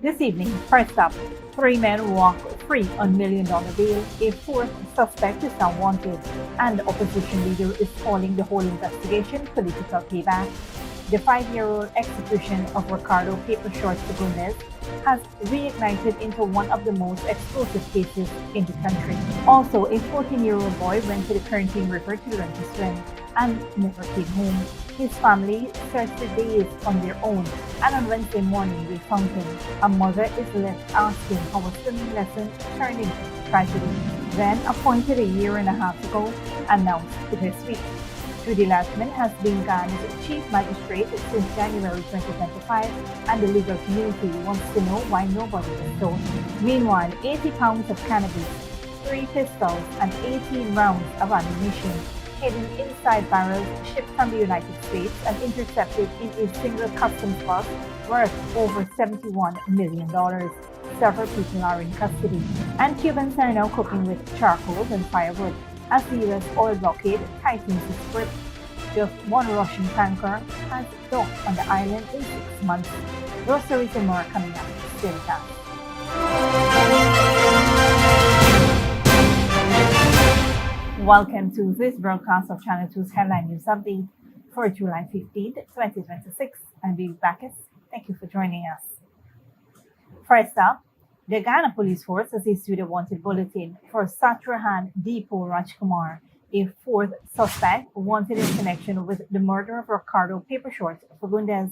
This evening, first up, three men walk free on million-dollar bail. A fourth suspect is now wanted, and the opposition leader is calling the whole investigation political payback. The 5-year-old execution of Ricardo Paper Short Fagundes has reignited into one of the most explosive cases in the country. Also, a 14-year-old boy went to the Corentyne River to learn to swim and never came home. His family searched for days on their own, and on Wednesday morning they found him. A mother is left asking how a swimming lesson turned into tragedy. Then, appointed a year and a half ago, announced this week. Judy Latchman has been Guyana's chief magistrate since January 2025, and the legal community wants to know why nobody is told. Meanwhile, 80 pounds of cannabis, 3 pistols, and 18 rounds of ammunition hidden inside barrels shipped from the United States and intercepted in a single customs bus worth over $71 million. Several people are in custody, and Cubans are now cooking with charcoal and firewood as the U.S. oil blockade tightens its grip. Just one Russian tanker has docked on the island in 6 months. Those stories and more coming up. Stay with us. Welcome to this broadcast of Channel 2's Headline News Update for July 15, 2026. I'm Bill Backus. Thank you for joining us. First up, the Guyana Police Force has issued a wanted bulletin for Satrahan Deepo Rajkumar, a fourth suspect wanted in connection with the murder of Ricardo Paper Short Fagundes.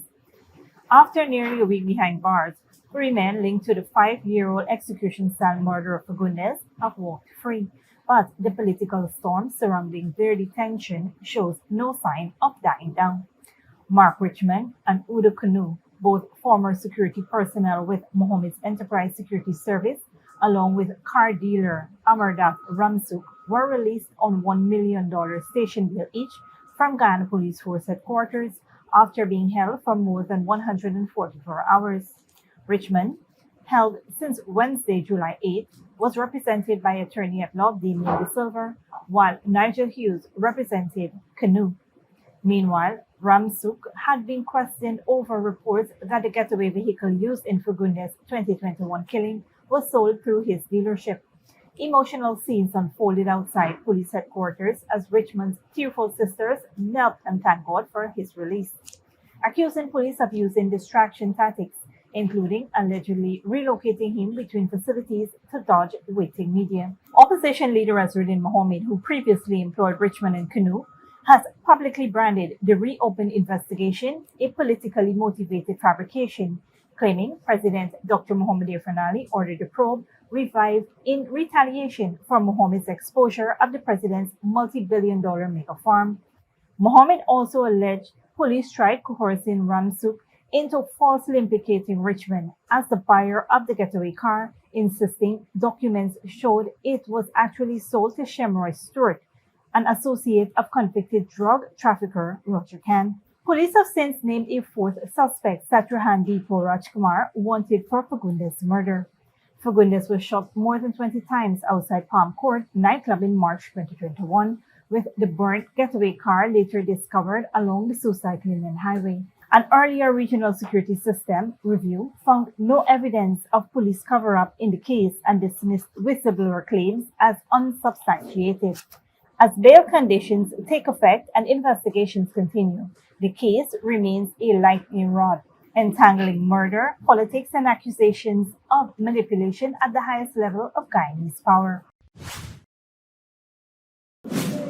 After nearly a week behind bars, 3 men linked to the 5-year-old execution-style murder of Fagundes have walked free, but the political storm surrounding their detention shows no sign of dying down. Mark Richmond and Udo Kanu, both former security personnel with Mohammed's Enterprise Security Service, along with car dealer Amardath Ramsuk, were released on $1 million station bail each from Guyana Police Force headquarters after being held for more than 144 hours. Richmond, held since Wednesday, July 8, was represented by attorney at law Damien De Silva, while Nigel Hughes represented Kanu. Meanwhile, Ramsuk had been questioned over reports that the getaway vehicle used in Fagundes' 2021 killing was sold through his dealership. Emotional scenes unfolded outside police headquarters as Richmond's tearful sisters knelt and thanked God for his release, accusing police of using distraction tactics, including allegedly relocating him between facilities to dodge waiting media. Opposition leader Azruddin Mohammed, who previously employed Richmond and Canoe, has publicly branded the reopened investigation a politically motivated fabrication, claiming President Dr. Mohamed Irfan ordered the probe revived in retaliation for Mohammed's exposure of the president's multi-billion-dollar mega farm. Mohammed also alleged police tried coercing Ramsuk into falsely implicating Richmond as the buyer of the getaway car, insisting documents showed it was actually sold to Shemroy Stewart, an associate of convicted drug trafficker Roger Khan. Police have since named a fourth suspect, Satrahan Deepo Rajkumar, wanted for Fagundes' murder. Fagundes was shot more than 20 times outside Palm Court nightclub in March 2021, with the burnt getaway car later discovered along the Suicide Linen Highway. An earlier regional security system review found no evidence of police cover-up in the case and dismissed whistleblower claims as unsubstantiated. As bail conditions take effect and investigations continue, the case remains a lightning rod, entangling murder, politics, and accusations of manipulation at the highest level of Guyanese power.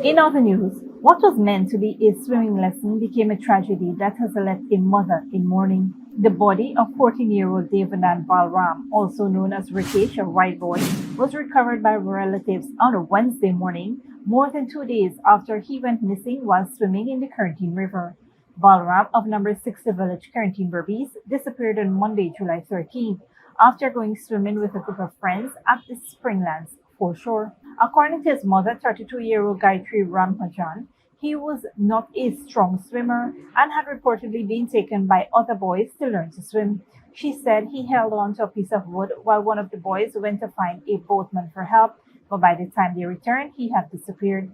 In other news, what was meant to be a swimming lesson became a tragedy that has left a mother in mourning. The body of 14-year-old Devanand Balram, also known as Ritesh, a white boy, was recovered by relatives on a Wednesday morning, more than 2 days after he went missing while swimming in the Corentyne River. Balram, of number 60 village Corentyne Berbice, disappeared on Monday, July 13, after going swimming with a group of friends at the Springlands foreshore. According to his mother, 32-year-old Gayatri Ramhajan, he was not a strong swimmer and had reportedly been taken by other boys to learn to swim. She said he held on to a piece of wood while one of the boys went to find a boatman for help, but by the time they returned, he had disappeared.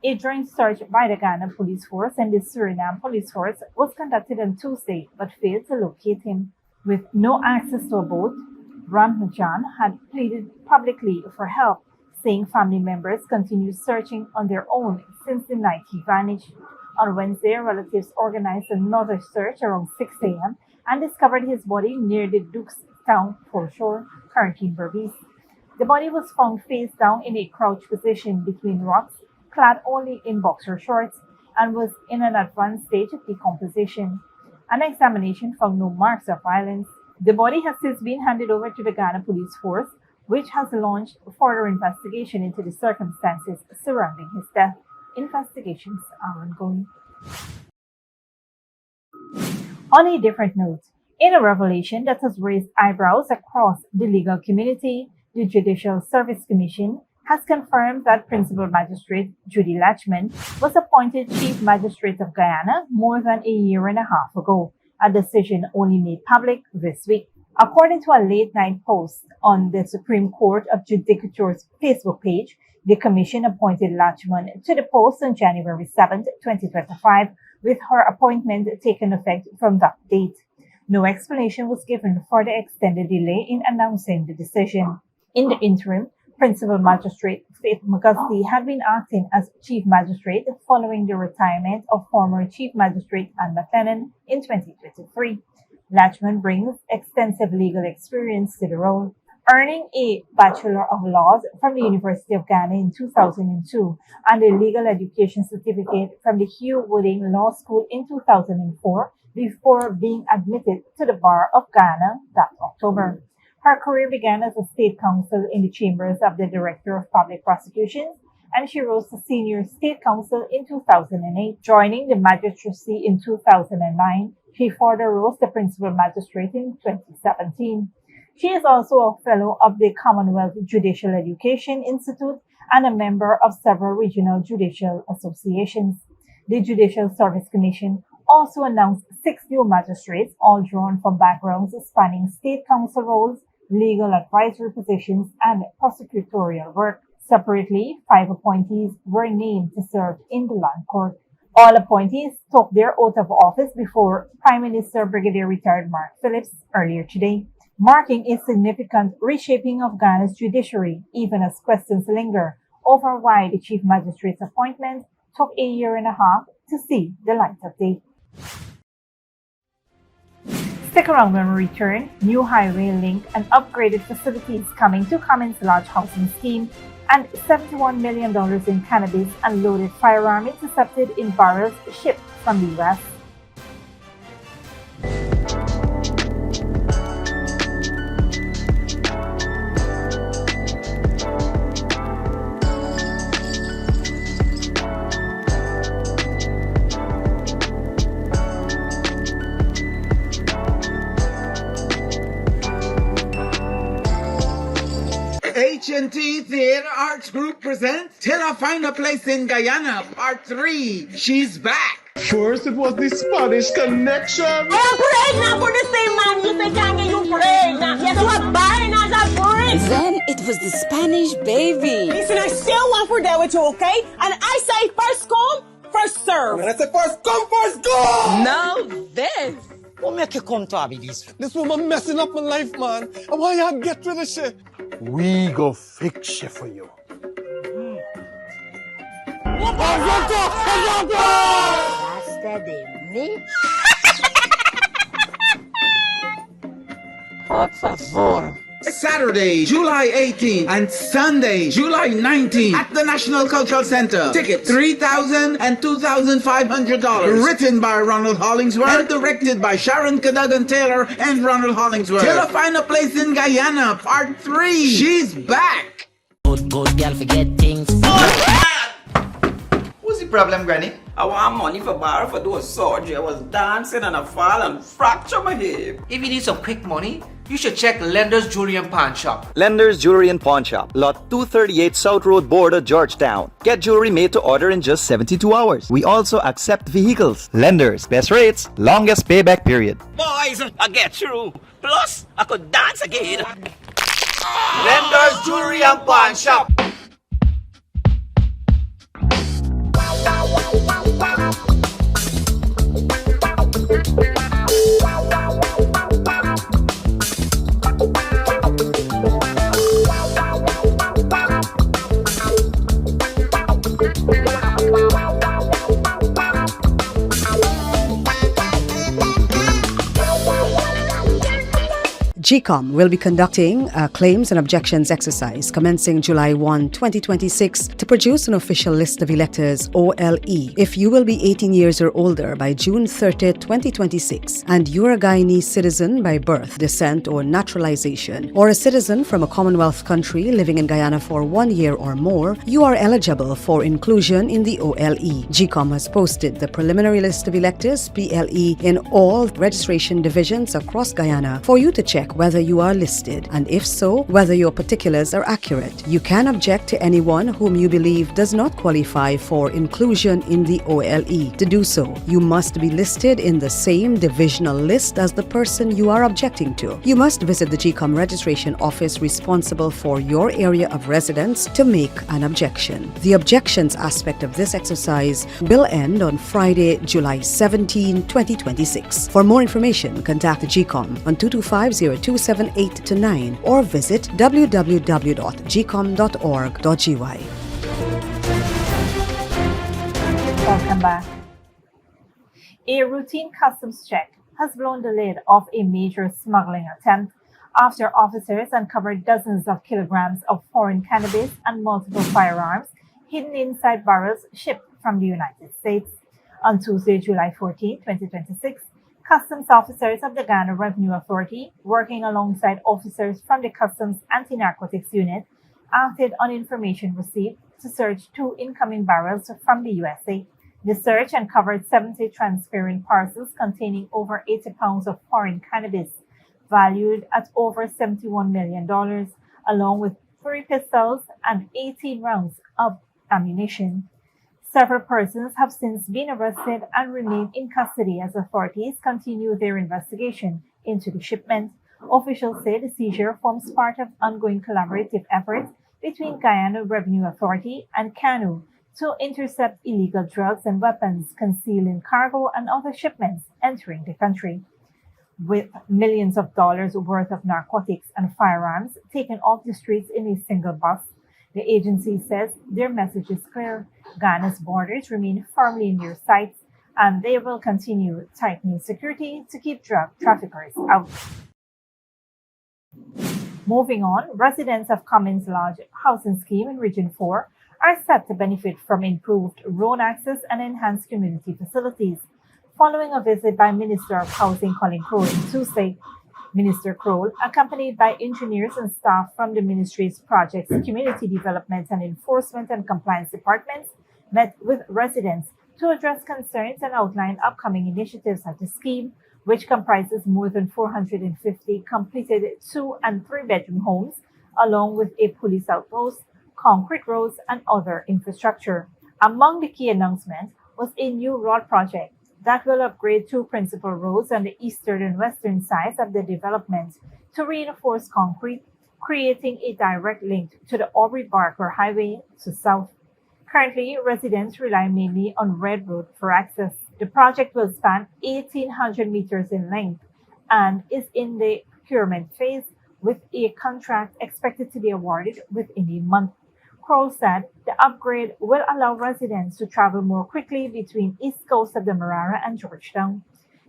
A joint search by the Guyana Police Force and the Suriname Police Force was conducted on Tuesday, but failed to locate him. With no access to a boat, Ramnajan had pleaded publicly for help, saying family members continued searching on their own since the night he vanished. On Wednesday, relatives organized another search around 6 a.m. and discovered his body near the Dukestown foreshore, Corentyne River. The body was found face down in a crouched position between rocks, clad only in boxer shorts, and was in an advanced stage of decomposition. An examination found no marks of violence. The body has since been handed over to the Guyana Police Force, which has launched further investigation into the circumstances surrounding his death. Investigations are ongoing. On a different note, in a revelation that has raised eyebrows across the legal community, the Judicial Service Commission has confirmed that Principal Magistrate Judy Latchman was appointed Chief Magistrate of Guyana more than a year and a half ago, a decision only made public this week. According to a late-night post on the Supreme Court of Judicature's Facebook page, the Commission appointed Latchman to the post on January 7, 2025, with her appointment taking effect from that date. No explanation was given for the extended delay in announcing the decision. In the interim, Principal Magistrate Faith McGusty had been acting as Chief Magistrate following the retirement of former Chief Magistrate Anne McLennan in 2023. Latchman brings extensive legal experience to the role, earning a Bachelor of Laws from the University of Guyana in 2002 and a legal education certificate from the Hugh Wooding Law School in 2004 before being admitted to the Bar of Guyana that October. Her career began as a state counsel in the chambers of the Director of Public Prosecutions, and she rose to senior state counsel in 2008. Joining the magistracy in 2009, she further rose to principal magistrate in 2017. She is also a fellow of the Commonwealth Judicial Education Institute and a member of several regional judicial associations. The Judicial Service Commission also announced 6 new magistrates, all drawn from backgrounds spanning state counsel roles, legal advisory positions, and prosecutorial work. Separately, 5 appointees were named to serve in the Land Court. All appointees took their oath of office before Prime Minister Brigadier Retired Mark Phillips earlier today, marking a significant reshaping of Guyana's judiciary, even as questions linger over why the Chief Magistrate's appointment took a year and a half to see the light of day. Stick around when we return. New highway link and upgraded facilities coming to Cummins Large Housing Scheme, and $71 million in cannabis and loaded firearm intercepted in barrels shipped from the U.S. H&T Theater Arts Group presents Till I Find a Place in Guyana, Part 3. She's back. First, it was the Spanish Connection. I am pregnant for the same man. You say, can't get you pregnant. Yes, you are buying as a friend. Then it was the Spanish baby. Listen, I still want for that with you, okay? And I say first come, first serve. And I said first come, first go. Now this. What make you come to Abidis? This woman messing up my life, man. And why you get rid of shit? We go fix shit for you. Basta de me. Por favor. Saturday, July 18th and Sunday, July 19th at the National Cultural Center. Tickets $3,000 and $2,500. Written by Ronald Hollingsworth and directed by Sharon Cadogan Taylor and Ronald Hollingsworth. Till I Find a Place in Guyana, Part 3. She's back. Good girl, forget things. What's the problem, Granny? I want money for borrow for doing surgery. I was dancing and I fall and fracture my hip. If you need some quick money, you should check Lender's Jewelry and Pawn Shop. Lender's Jewelry and Pawn Shop, Lot 238 South Road, Border, Georgetown. Get jewelry made to order in just 72 hours. We also accept vehicles. Lender's, best rates, longest payback period. Boys, I get through. Plus, I could dance again. Lender's Jewelry and Pawn Shop. GECOM will be conducting a claims and objections exercise commencing July 1, 2026 to produce an official list of electors OLE. If you will be 18 years or older by June 30, 2026 and you are a Guyanese citizen by birth, descent or naturalization, or a citizen from a Commonwealth country living in Guyana for 1 year or more, you are eligible for inclusion in the OLE. GECOM has posted the preliminary list of electors PLE in all registration divisions across Guyana for you to check whether you are listed, and if so, whether your particulars are accurate. You can object to anyone whom you believe does not qualify for inclusion in the OLE. To do so, you must be listed in the same divisional list as the person you are objecting to. You must visit the GECOM registration office responsible for your area of residence to make an objection. The objections aspect of this exercise will end on Friday, July 17, 2026. For more information, contact the GECOM on 225-0278-9 or visit www.gecom.org.gy. Welcome back. A routine customs check has blown the lid off a major smuggling attempt after officers uncovered dozens of kilograms of foreign cannabis and multiple firearms hidden inside barrels shipped from the United States. On Tuesday, July 14, 2026, customs officers of the Guyana Revenue Authority, working alongside officers from the Customs Anti-Narcotics Unit, acted on information received to search 2 incoming barrels from the USA. The search uncovered 70 transparent parcels containing over 80 pounds of foreign cannabis, valued at over $71 million, along with 3 pistols and 18 rounds of ammunition. Several persons have since been arrested and remain in custody as authorities continue their investigation into the shipment. Officials say the seizure forms part of ongoing collaborative efforts between Guyana Revenue Authority and CANU to intercept illegal drugs and weapons concealed in cargo and other shipments entering the country. With millions of dollars worth of narcotics and firearms taken off the streets in a single bus, the agency says their message is clear. Ghana's borders remain firmly in their sights, and they will continue tightening security to keep drug traffickers out. Moving on, residents of Cummins Lodge housing scheme in Region 4 are set to benefit from improved road access and enhanced community facilities, following a visit by Minister of Housing Colin Crowe on Tuesday. Minister Crowe, accompanied by engineers and staff from the ministry's projects, community development and enforcement and compliance departments, met with residents to address concerns and outline upcoming initiatives at the scheme, which comprises more than 450 completed 2- and 3-bedroom homes, along with a police outpost, concrete roads, and other infrastructure. Among the key announcements was a new road project that will upgrade 2 principal roads on the eastern and western sides of the development to reinforce concrete, creating a direct link to the Aubrey-Barker Highway to south. Currently, residents rely mainly on Red Road for access. The project will span 1,800 meters in length and is in the procurement phase, with a contract expected to be awarded within a month. Crowe said the upgrade will allow residents to travel more quickly between east coast of the Marara and Georgetown.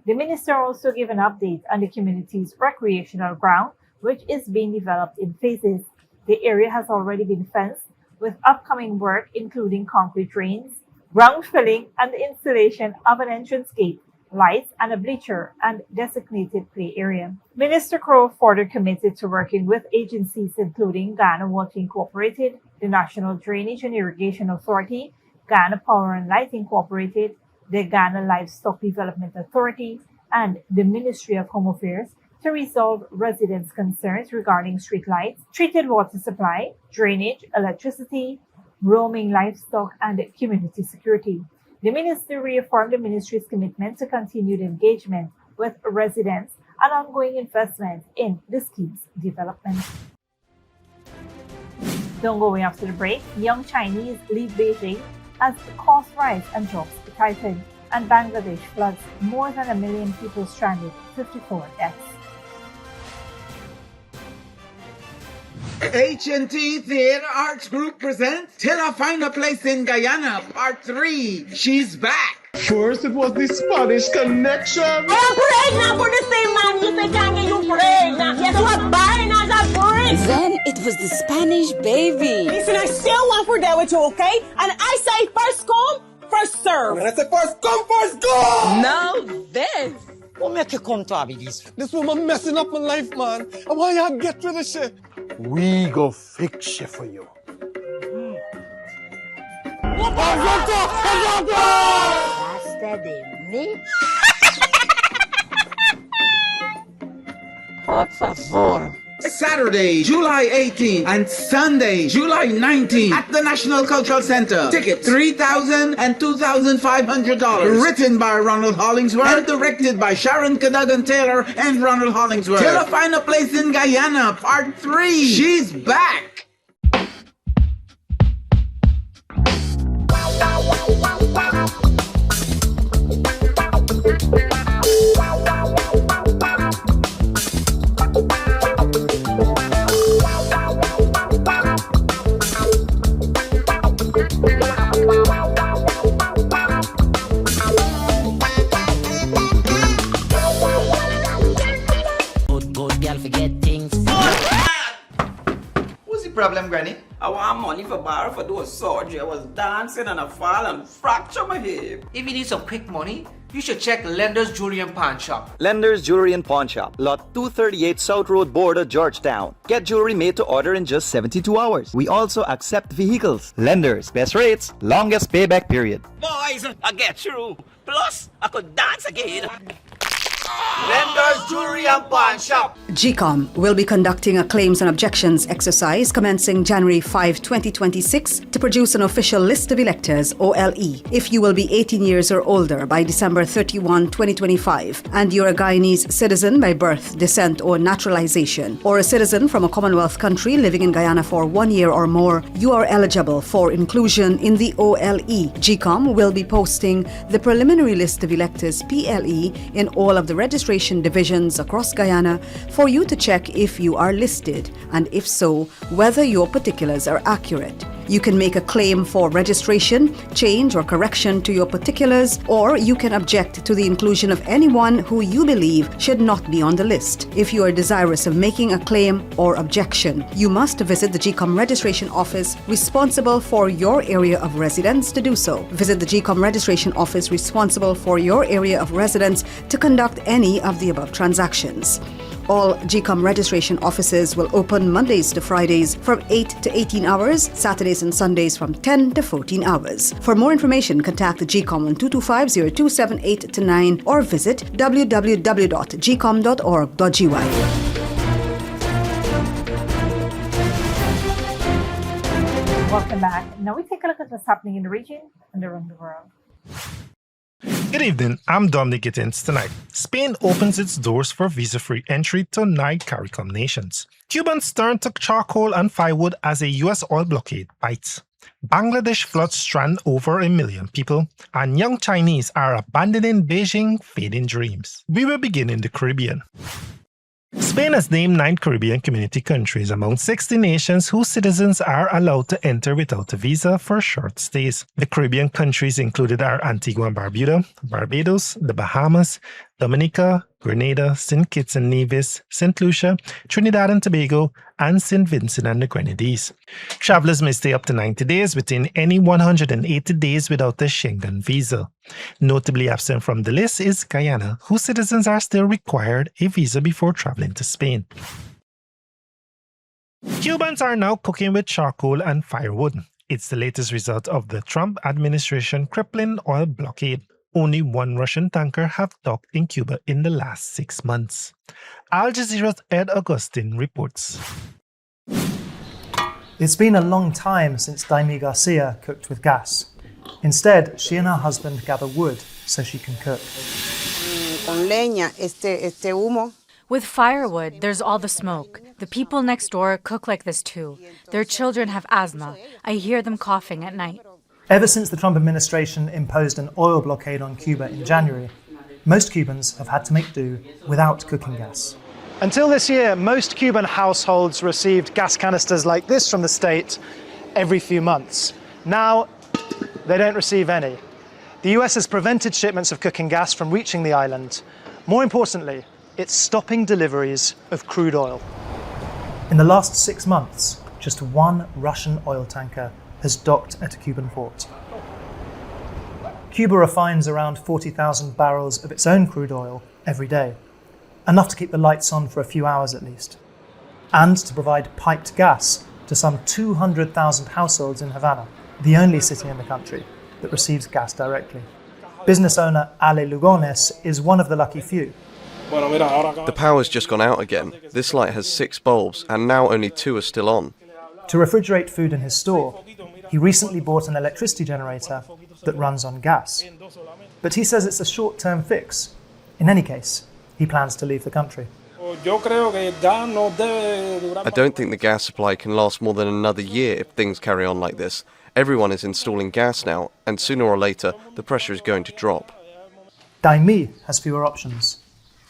The minister also gave an update on the community's recreational ground, which is being developed in phases. The area has already been fenced, with upcoming work including concrete drains, ground filling, and the installation of an entrance gate, lights, and a bleacher and designated play area. Minister Crowe further committed to working with agencies including Ghana Water Incorporated, the National Drainage and Irrigation Authority, Ghana Power and Light Incorporated, the Ghana Livestock Development Authority, and the Ministry of Home Affairs to resolve residents' concerns regarding street lights, treated water supply, drainage, electricity, roaming livestock, and community security. The minister reaffirmed the ministry's commitment to continued engagement with residents and ongoing investment in the scheme's development. Don't go away after the break. Young Chinese leave Beijing as the cost rise and jobs tighten, and Bangladesh floods, more than 1 million people stranded, 54 deaths. H&T Theatre Arts Group presents Till I Find a Place in Guyana, Part 3. She's back. First it was the Spanish connection. I am pregnant for the same man you say can't get you pregnant. Yes, you are buying as a friend. Then it was the Spanish baby. Listen, I still want for that with you, okay? And I say first come, first serve. And I said first come, first go! Now this. What make you come to Abidis? This woman messing up my life, man. And why you get rid of shit? We go fix shit for you. Basta de me. Por favor. Saturday, July 18 and Sunday, July 19 at the National Cultural Center. Ticket $3,000 and $2,500. Written by Ronald Hollingsworth and directed by Sharon Cadogan Taylor and Ronald Hollingsworth. Taylor Find a Place in Guyana, Part 3. She's back. What's the problem, Granny? I want money for borrow for do a surgery. I was dancing and I fall and fracture my hip. If you need some quick money, you should check Lender's Jewelry and Pawn Shop. Lender's Jewelry and Pawn Shop, lot 238 South Road Border, Georgetown. Get jewelry made to order in just 72 hours. We also accept vehicles. Lenders, best rates, longest payback period. Boys, I get through. Plus, I could dance again. Lender's Jewelry and Pawn Shop. GECOM will be conducting a claims and objections exercise commencing January 5, 2026 to produce an official list of electors, OLE, if you will be 18 years or older by December 31, 2025, and you're a Guyanese citizen by birth, descent, or naturalization, or a citizen from a Commonwealth country living in Guyana for 1 year or more, you are eligible for inclusion in the OLE. GECOM will be posting the preliminary list of electors, PLE, in all of the registration divisions across Guyana for you to check if you are listed, and if so, whether your particulars are accurate. You can make a claim for registration, change or correction to your particulars, or you can object to the inclusion of anyone who you believe should not be on the list. If you are desirous of making a claim or objection, you must visit the GECOM registration office responsible for your area of residence to do so. Visit the GECOM registration office responsible for your area of residence to conduct any of the above transactions. All GECOM registration offices will open Mondays to Fridays from 8 to 18 hours, Saturdays and Sundays from 10 to 14 hours. For more information, contact the GECOM on 225-0278-9 or visit www.gecom.org.gy. Welcome back. Now we take a look at what's happening in the region and around the world. Good evening, I'm Dominic Gittins. Tonight, Spain opens its doors for visa-free entry to 9 CARICOM nations. Cubans turn to charcoal and firewood as a U.S. oil blockade bites. Bangladesh floods strand over 1 million people, and young Chinese are abandoning Beijing, fading dreams. We will begin in the Caribbean. Spain has named 9 Caribbean community countries among 60 nations whose citizens are allowed to enter without a visa for short stays. The Caribbean countries included are Antigua and Barbuda, Barbados, the Bahamas, Dominica, Grenada, St. Kitts and Nevis, St. Lucia, Trinidad and Tobago, and St. Vincent and the Grenadines. Travelers may stay up to 90 days within any 180 days without a Schengen visa. Notably absent from the list is Guyana, whose citizens are still required a visa before traveling to Spain. Cubans are now cooking with charcoal and firewood. It's the latest result of the Trump administration crippling oil blockade. Only 1 Russian tanker have docked in Cuba in the last 6 months. Al Jazeera's Ed Augustin reports. It's been a long time since Daimi Garcia cooked with gas. Instead, she and her husband gather wood so she can cook. With firewood, there's all the smoke. The people next door cook like this too. Their children have asthma. I hear them coughing at night. Ever since the Trump administration imposed an oil blockade on Cuba in January, most Cubans have had to make do without cooking gas. Until this year, most Cuban households received gas canisters like this from the state every few months. Now, they don't receive any. The US has prevented shipments of cooking gas from reaching the island. More importantly, it's stopping deliveries of crude oil. In the last 6 months, just one Russian oil tanker has docked at a Cuban port. Cuba refines around 40,000 barrels of its own crude oil every day, enough to keep the lights on for a few hours at least, and to provide piped gas to some 200,000 households in Havana, the only city in the country that receives gas directly. Business owner Ale Lugones is one of the lucky few. The power's just gone out again. This light has 6 bulbs, and now only 2 are still on. To refrigerate food in his store, he recently bought an electricity generator that runs on gas. But he says it's a short-term fix. In any case, he plans to leave the country. I don't think the gas supply can last more than another year if things carry on like this. Everyone is installing gas now, and sooner or later, the pressure is going to drop. Daimi has fewer options.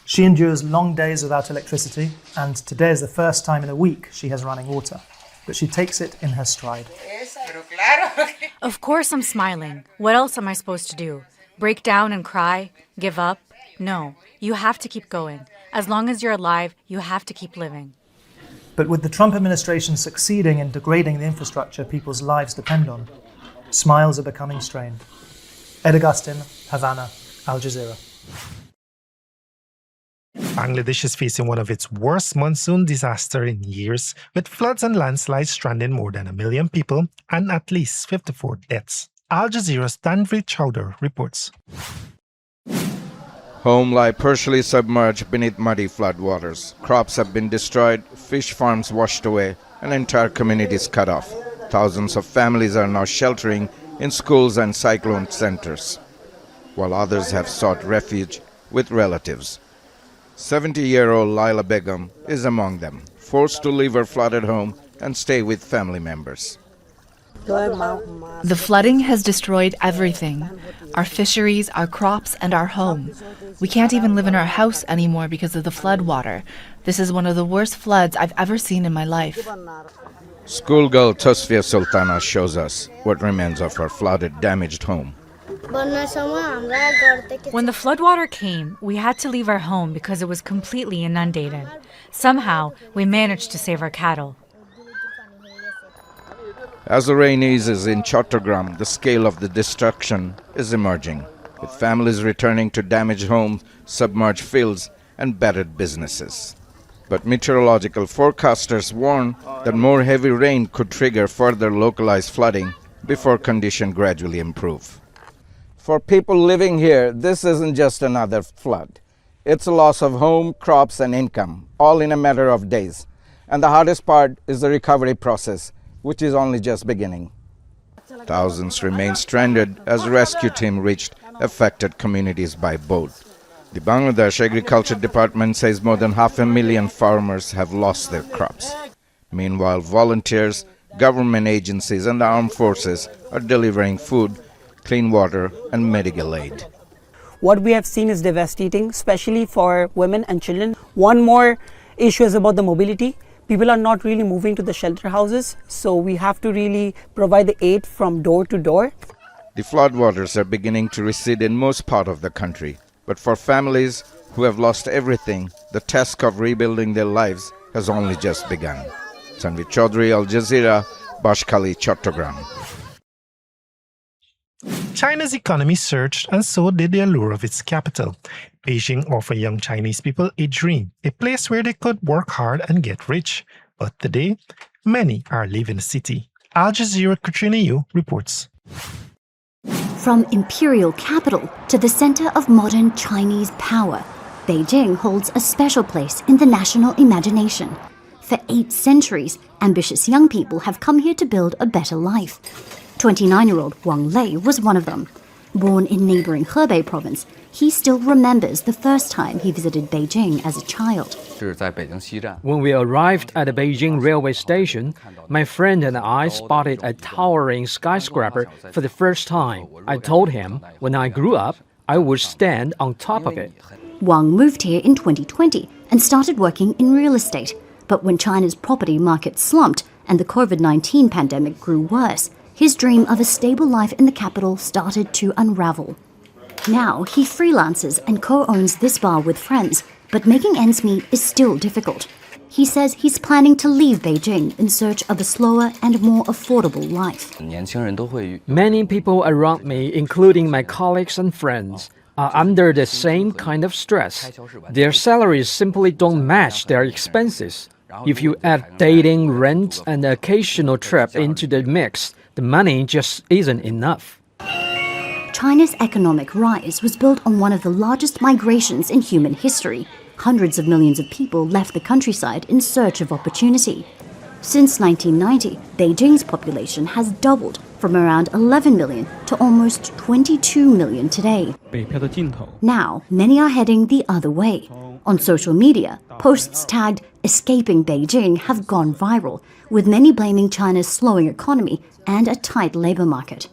She endures long days without electricity, and today is the first time in a week she has running water. But she takes it in her stride. Of course I'm smiling. What else am I supposed to do? Break down and cry? Give up? No, you have to keep going. As long as you're alive, you have to keep living. But with the Trump administration succeeding in degrading the infrastructure people's lives depend on, smiles are becoming strained. Ed Augustin, Havana, Al Jazeera. Bangladesh is facing one of its worst monsoon disasters in years, with floods and landslides stranding more than 1 million people and at least 54 deaths. Al Jazeera's Tanvi Chowdhury reports. Homes lie partially submerged beneath muddy floodwaters. Crops have been destroyed, fish farms washed away, and entire communities cut off. Thousands of families are now sheltering in schools and cyclone centers, while others have sought refuge with relatives. 70-year-old Laila Begum is among them, forced to leave her flooded home and stay with family members. The flooding has destroyed everything. Our fisheries, our crops, and our home. We can't even live in our house anymore because of the flood water. This is one of the worst floods I've ever seen in my life. Schoolgirl Tosfia Sultana shows us what remains of her flooded, damaged home. When the floodwater came, we had to leave our home because it was completely inundated. Somehow, we managed to save our cattle. As the rain eases in Chattogram, the scale of the destruction is emerging, with families returning to damaged homes, submerged fields, and battered businesses. But meteorological forecasters warn that more heavy rain could trigger further localized flooding before conditions gradually improve. For people living here, this isn't just another flood. It's a loss of home, crops, and income, all in a matter of days. And the hardest part is the recovery process, which is only just beginning. Thousands remain stranded as the rescue team reached affected communities by boat. The Bangladesh Agriculture Department says more than 500,000 farmers have lost their crops. Meanwhile, volunteers, government agencies, and the armed forces are delivering food, clean water, and medical aid. What we have seen is devastating, especially for women and children. One more issue is about the mobility. People are not really moving to the shelter houses, so we have to really provide the aid from door to door. The floodwaters are beginning to recede in most part of the country, but for families who have lost everything, the task of rebuilding their lives has only just begun. Tanvi Chowdhury, Al Jazeera, Bashkali, Chattogram. China's economy surged, and so did the allure of its capital. Beijing offered young Chinese people a dream, a place where they could work hard and get rich. But today, many are leaving the city. Al Jazeera Katrina Yu reports. From imperial capital to the center of modern Chinese power, Beijing holds a special place in the national imagination. For 8 centuries, ambitious young people have come here to build a better life. 29-year-old Wang Lei was one of them. Born in neighboring Hebei province, he still remembers the first time he visited Beijing as a child. When we arrived at the Beijing railway station, my friend and I spotted a towering skyscraper for the first time. I told him when I grew up, I would stand on top of it. Wang moved here in 2020 and started working in real estate. But when China's property market slumped and the COVID-19 pandemic grew worse, his dream of a stable life in the capital started to unravel. Now he freelances and co-owns this bar with friends, but making ends meet is still difficult. He says he's planning to leave Beijing in search of a slower and more affordable life. Many people around me, including my colleagues and friends, are under the same kind of stress. Their salaries simply don't match their expenses. If you add dating, rent, and the occasional trip into the mix, the money just isn't enough. China's economic rise was built on one of the largest migrations in human history. Hundreds of millions of people left the countryside in search of opportunity. Since 1990, Beijing's population has doubled from around 11 million to almost 22 million today. Now, many are heading the other way. On social media, posts tagged "Escaping Beijing" have gone viral, with many blaming China's slowing economy and a tight labor market.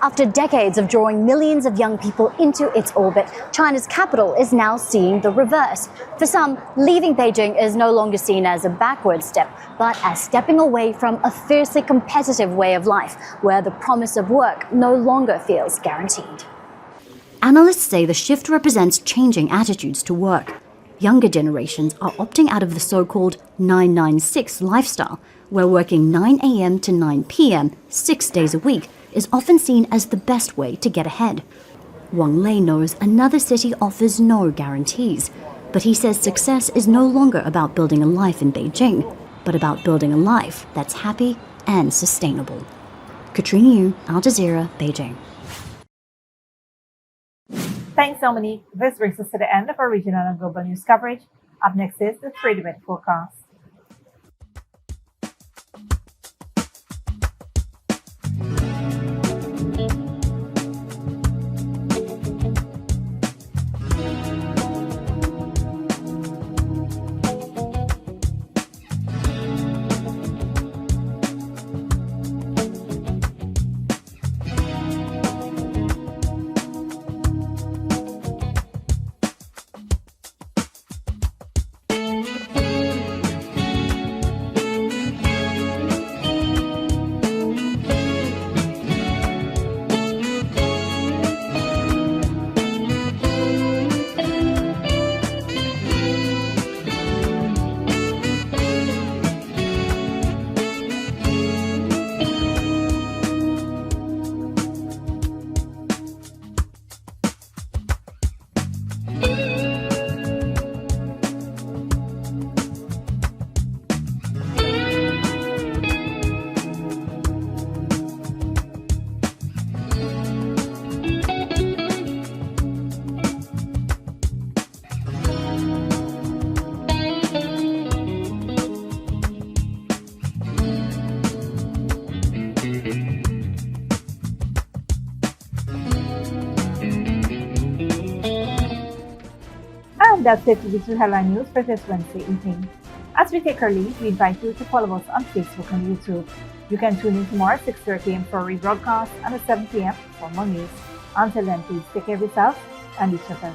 After decades of drawing millions of young people into its orbit, China's capital is now seeing the reverse. For some, leaving Beijing is no longer seen as a backward step, but as stepping away from a fiercely competitive way of life, where the promise of work no longer feels guaranteed. Analysts say the shift represents changing attitudes to work. Younger generations are opting out of the so-called 996 lifestyle, where working 9 a.m. to 9 p.m. 6 days a week is often seen as the best way to get ahead. Wang Lei knows another city offers no guarantees, but he says success is no longer about building a life in Beijing, but about building a life that's happy and sustainable. Katrina Yu, Al Jazeera, Beijing. Thanks, Dominique. This brings us to the end of our regional and global news coverage. Up next is the 3-minute forecast. That's it for Digital Headline News for this Wednesday evening. As we take our leave, we invite you to follow us on Facebook and YouTube. You can tune in tomorrow at 6:30 a.m. for a rebroadcast and at 7 p.m. for more news. Until then, please take care of yourself and each other.